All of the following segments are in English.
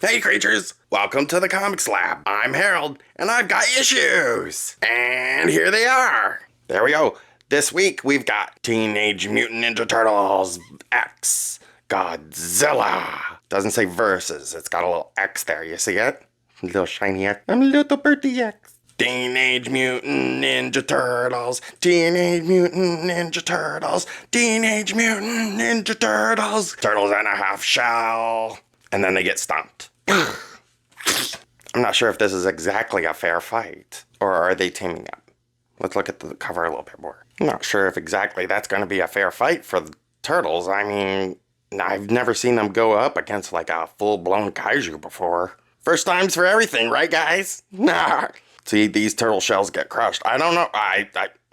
Hey creatures, welcome to the Comics Lab. I'm Harrold, and I've got issues. And here they are. There we go. This week we've got Teenage Mutant Ninja Turtles X Godzilla. Doesn't say versus, it's got a little X there, you see it? A little shiny X. I'm a little birdie X. Teenage Mutant Ninja Turtles, Teenage Mutant Ninja Turtles, Teenage Mutant Ninja Turtles. Turtles in a half shell. And then they get stomped. I'm not sure if this is exactly a fair fight, or are they teaming up? Let's look at the cover a little bit more. I'm not sure if exactly that's going to be a fair fight for the turtles. I mean, I've never seen them go up against like a full-blown kaiju before. First times for everything, right guys? Nah. See, these turtle shells get crushed. I don't know.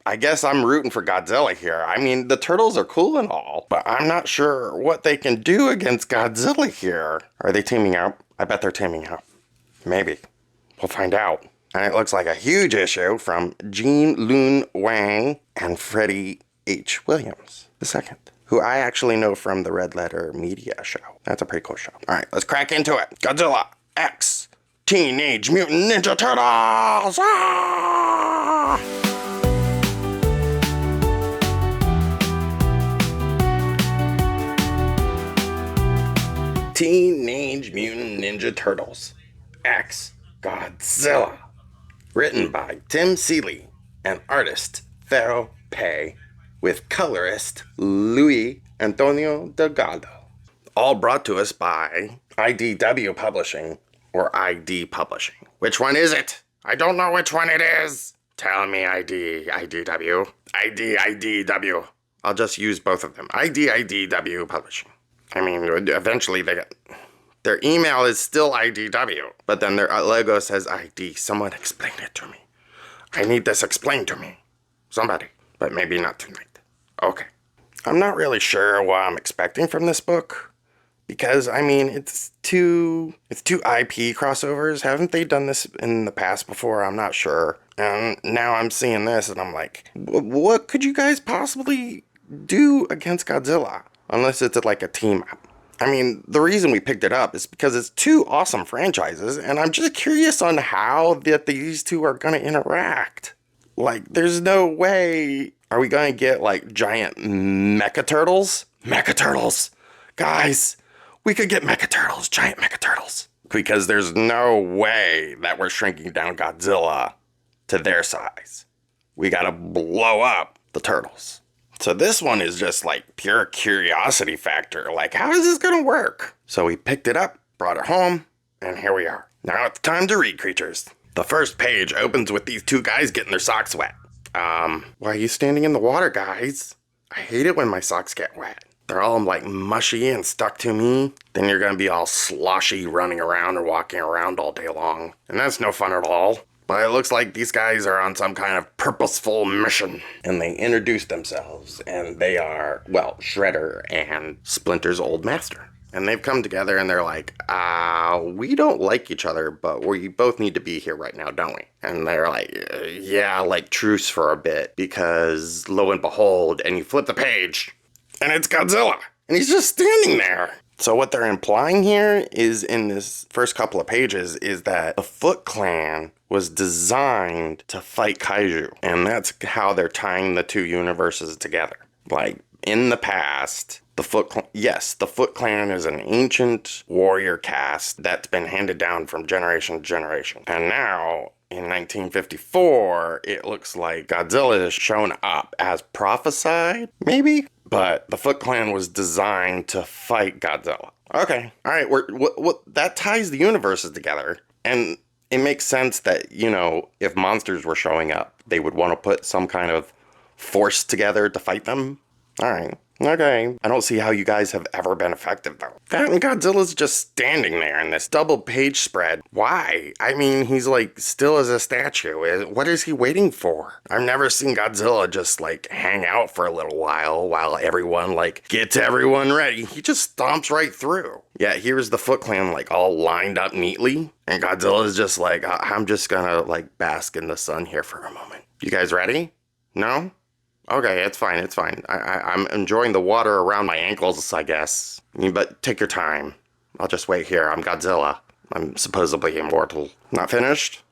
I guess I'm rooting for Godzilla here. I mean, the turtles are cool and all, but I'm not sure what they can do against Godzilla here. Are they teaming up? I bet they're teaming up. Maybe. We'll find out. And it looks like a huge issue from Jean Lun Wang and Freddie H. Williams II, who I actually know from the Red Letter Media show. That's a pretty cool show. All right, let's crack into it. Godzilla X Teenage Mutant Ninja Turtles! Ah! Teenage Mutant Ninja Turtles X Godzilla. Written by Tim Seeley and artist Pharaoh Pei with colorist Luis Antonio Delgado. All brought to us by IDW Publishing or ID Publishing. Which one is it? I don't know which one it is. Tell me IDW. IDW. I'll just use both of them. IDW Publishing. I mean, eventually their email is still IDW, but then their logo says ID. Someone explain it to me. I need this explained to me. Somebody, but maybe not tonight. Okay. I'm not really sure what I'm expecting from this book, because, I mean, it's two IP crossovers. Haven't they done this in the past before? I'm not sure. And now I'm seeing this, and I'm like, what could you guys possibly do against Godzilla? Unless it's like a team up. I mean, the reason we picked it up is because it's two awesome franchises, and I'm just curious on how that these two are going to interact. Like, there's no way. Are we going to get, like, giant mecha turtles? Mecha turtles! Guys, we could get mecha turtles, giant mecha turtles. Because there's no way that we're shrinking down Godzilla to their size. We gotta blow up the turtles. So this one is just like pure curiosity factor. Like, how is this gonna work? So we picked it up, brought it home, and here we are. Now it's time to read, creatures. The first page opens with these two guys getting their socks wet. Why are you standing in the water, guys? I hate it when my socks get wet. They're all like mushy and stuck to me. Then you're gonna be all sloshy running around or walking around all day long. And that's no fun at all. But it looks like these guys are on some kind of purposeful mission. And they introduce themselves, and they are, well, Shredder and Splinter's old master. And they've come together and they're like, we don't like each other, but we both need to be here right now, don't we? And they're like, yeah, like truce for a bit, because lo and behold, and you flip the page, and it's Godzilla. And he's just standing there. So what they're implying here is, in this first couple of pages, is that the Foot Clan was designed to fight kaiju. And that's how they're tying the two universes together. Like, in the past, the Foot Clan is an ancient warrior caste that's been handed down from generation to generation. And now, in 1954, it looks like Godzilla has shown up as prophesied, maybe? But the Foot Clan was designed to fight Godzilla. Okay, all right, that ties the universes together. And it makes sense that, you know, if monsters were showing up, they would want to put some kind of force together to fight them. All right. Okay. I don't see how you guys have ever been effective, though. That and Godzilla's just standing there in this double page spread. Why? I mean, he's like still as a statue. What is he waiting for? I've never seen Godzilla just like hang out for a little while everyone like gets everyone ready. He just stomps right through. Yeah, here's the Foot Clan like all lined up neatly. And Godzilla's just like, I'm just gonna like bask in the sun here for a moment. You guys ready? No? Okay, it's fine. I'm enjoying the water around my ankles, I guess. But take your time. I'll just wait here. I'm Godzilla. I'm supposedly immortal. Not finished?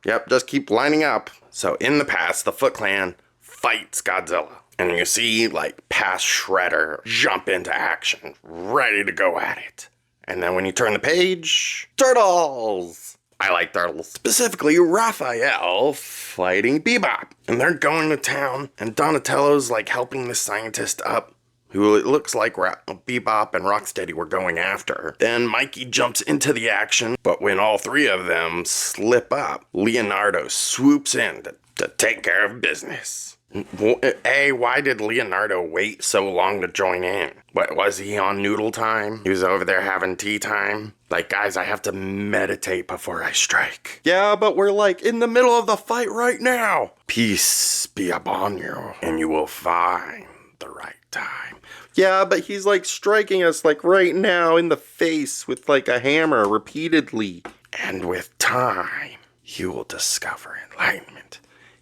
Yep, just keep lining up. So in the past, the Foot Clan fights Godzilla. And you see, like, past Shredder jump into action, ready to go at it. And then when you turn the page, Turtles! I like Turtles. Specifically, Raphael fighting Bebop. And they're going to town, and Donatello's, like, helping the scientist up, who it looks like Bebop and Rocksteady were going after. Then Mikey jumps into the action, but when all three of them slip up, Leonardo swoops in to take care of business. Why did Leonardo wait so long to join in? What, was he on noodle time? He was over there having tea time? Like, guys, I have to meditate before I strike. Yeah, but we're like in the middle of the fight right now. Peace be upon you, and you will find the right time. Yeah, but he's like striking us like right now in the face with like a hammer repeatedly. And with time, you will discover enlightenment.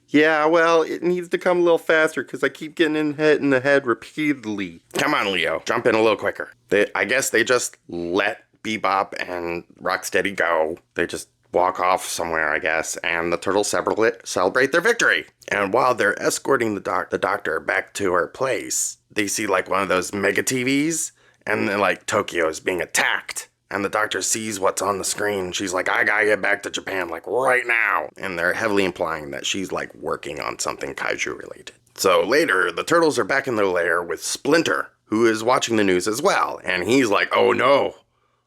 Yeah, well, it needs to come a little faster because I keep getting hit in the head repeatedly. Come on, Leo. Jump in a little quicker. I guess they just let Bebop and Rocksteady go. They just walk off somewhere, I guess, and the Turtles celebrate their victory. And while they're escorting the doctor back to her place, they see like one of those mega TVs, and then like Tokyo is being attacked. And the doctor sees what's on the screen. She's like, I gotta get back to Japan, like, right now. And they're heavily implying that she's, like, working on something kaiju-related. So later, the Turtles are back in their lair with Splinter, who is watching the news as well. And he's like, oh no,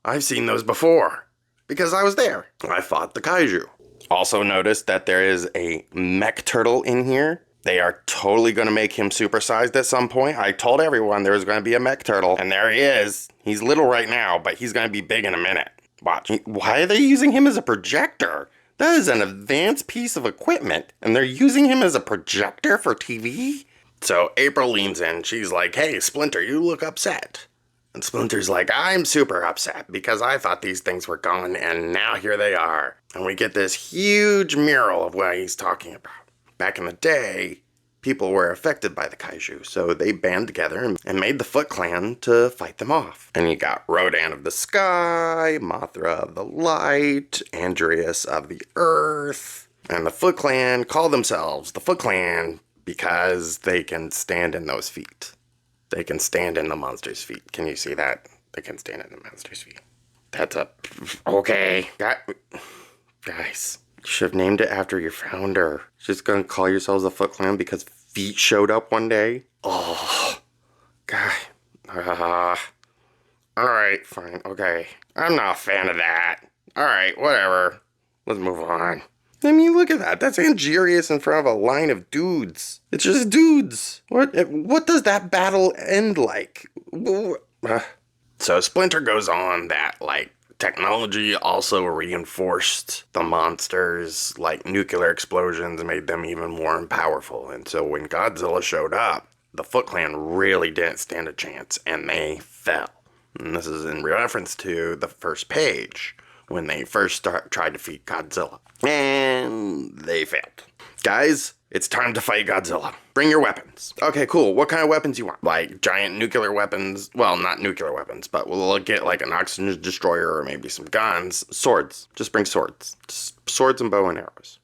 I've seen those before. Because I was there. I fought the kaiju. Also noticed that there is a mech turtle in here. They are totally going to make him supersized at some point. I told everyone there was going to be a mech turtle, and there he is. He's little right now, but he's going to be big in a minute. Watch. Why are they using him as a projector? That is an advanced piece of equipment, and they're using him as a projector for TV? So April leans in. She's like, hey, Splinter, you look upset. And Splinter's like, I'm super upset because I thought these things were gone, and now here they are. And we get this huge mural of what he's talking about. Back in the day, people were affected by the kaiju, so they band together and made the Foot Clan to fight them off. And you got Rodan of the Sky, Mothra of the Light, Andreas of the Earth, and the Foot Clan call themselves the Foot Clan because they can stand in those feet. They can stand in the monster's feet. Can you see that? They can stand in the monster's feet. That's a... Okay. Guys... You should have named it after your founder. Just gonna call yourselves the Foot Clan because feet showed up one day? Oh, God. Alright, fine, okay. I'm not a fan of that. Alright, whatever. Let's move on. I mean, look at that. That's Angerius in front of a line of dudes. It's just dudes. What does that battle end like? So Splinter goes on that, like, technology also reinforced the monsters, like nuclear explosions made them even more powerful. And so when Godzilla showed up, the Foot Clan really didn't stand a chance, and they fell. And this is in reference to the first page, when they first tried to defeat Godzilla. And they failed. Guys, it's time to fight Godzilla. Bring your weapons. Okay, cool. What kind of weapons you want? Like giant nuclear weapons? Well, not nuclear weapons, but we'll get like an oxygen destroyer or maybe some guns. Swords. Just bring swords. Just swords and bow and arrows.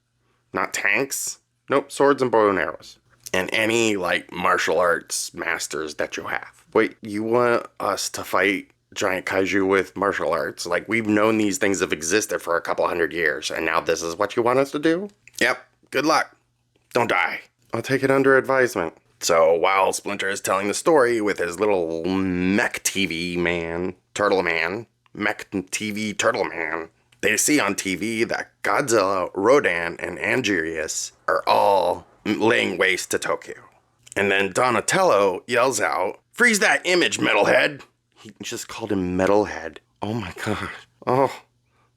Not tanks. Nope, swords and bow and arrows. And any like martial arts masters that you have. Wait, you want us to fight giant kaiju with martial arts? Like, we've known these things have existed for a couple hundred years, and now this is what you want us to do? Yep. Good luck. Don't die. I'll take it under advisement. So while Splinter is telling the story with his little mech TV man, Turtle Man, mech TV Turtle Man, they see on TV that Godzilla, Rodan, and Angerius are all laying waste to Tokyo. And then Donatello yells out, "Freeze that image, metalhead!" He just called him metalhead. Oh my god. Oh,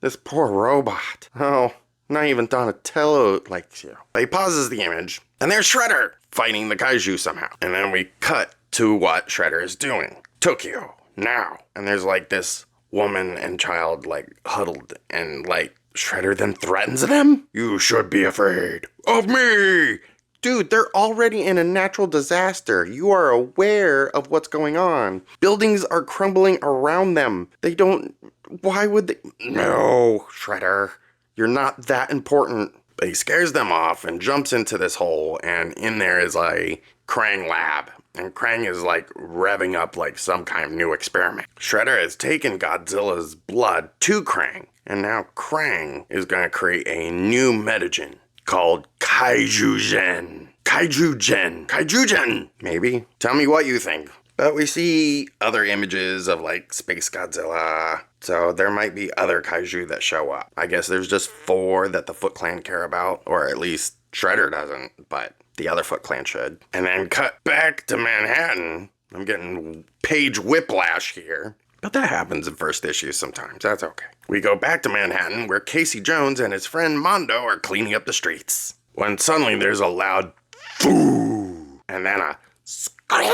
this poor robot. Oh. Not even Donatello likes you. He pauses the image, and there's Shredder fighting the kaiju somehow. And then we cut to what Shredder is doing. Tokyo, now. And there's like this woman and child like huddled, and like Shredder then threatens them. You should be afraid of me. Dude, they're already in a natural disaster. You are aware of what's going on. Buildings are crumbling around them. They don't... Why would they... No, Shredder. You're not that important. But he scares them off and jumps into this hole, and in there is a Krang lab. And Krang is like revving up like some kind of new experiment. Shredder has taken Godzilla's blood to Krang, and now Krang is going to create a new metagen called Kaiju-gen. Kaiju-gen. Kaiju-gen! Maybe. Tell me what you think. But we see other images of like Space Godzilla, so there might be other kaiju that show up. I guess there's just 4 that the Foot Clan care about, or at least Shredder doesn't, but the other Foot Clan should. And then cut back to Manhattan. I'm getting page whiplash here. But that happens in first issues sometimes, that's okay. We go back to Manhattan where Casey Jones and his friend Mondo are cleaning up the streets. When suddenly there's a loud foo and then a scream.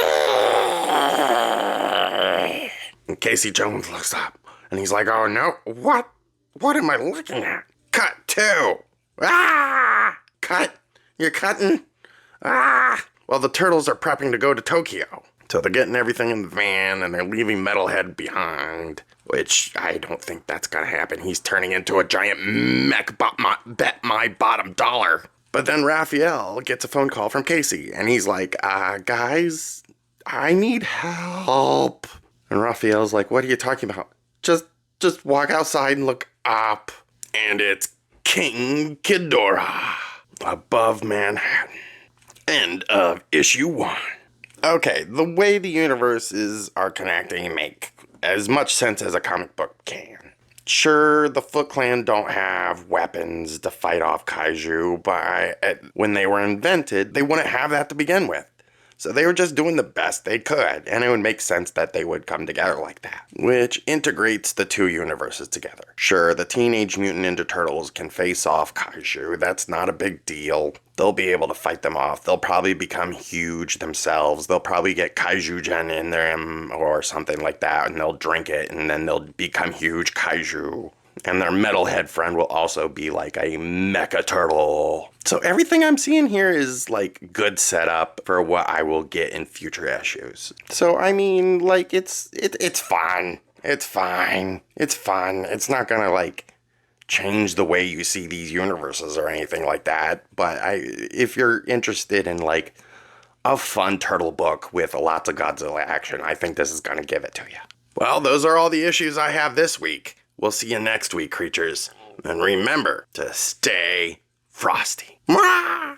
And Casey Jones looks up and he's like, oh no, what? What am I looking at? Cut 2. Ah! Cut? You're cutting? Ah! Well, the turtles are prepping to go to Tokyo. So they're getting everything in the van, and they're leaving Metalhead behind, which I don't think that's gonna happen. He's turning into a giant mech bet my bottom dollar. But then Raphael gets a phone call from Casey, and he's like, guys, I need help. And Raphael's like, what are you talking about? Just walk outside and look up. And it's King Ghidorah above Manhattan. End of issue 1. Okay, the way the universes are connecting make as much sense as a comic book can. Sure, the Foot Clan don't have weapons to fight off kaiju, but when they were invented, they wouldn't have that to begin with. So they were just doing the best they could, and it would make sense that they would come together like that, which integrates the 2 universes together. Sure, the Teenage Mutant Ninja Turtles can face off kaiju, that's not a big deal. They'll be able to fight them off. They'll probably become huge themselves. They'll probably get Kaiju-gen in them or something like that, and they'll drink it, and then they'll become huge kaiju. And their metalhead friend will also be like a mecha turtle. So everything I'm seeing here is like good setup for what I will get in future issues. So I mean, like it's fun. It's fine. It's fun. It's not gonna like change the way you see these universes or anything like that. But if you're interested in like a fun turtle book with lots of Godzilla action, I think this is gonna give it to you. Well, those are all the issues I have this week. We'll see you next week, creatures. And remember to stay frosty. Mwah!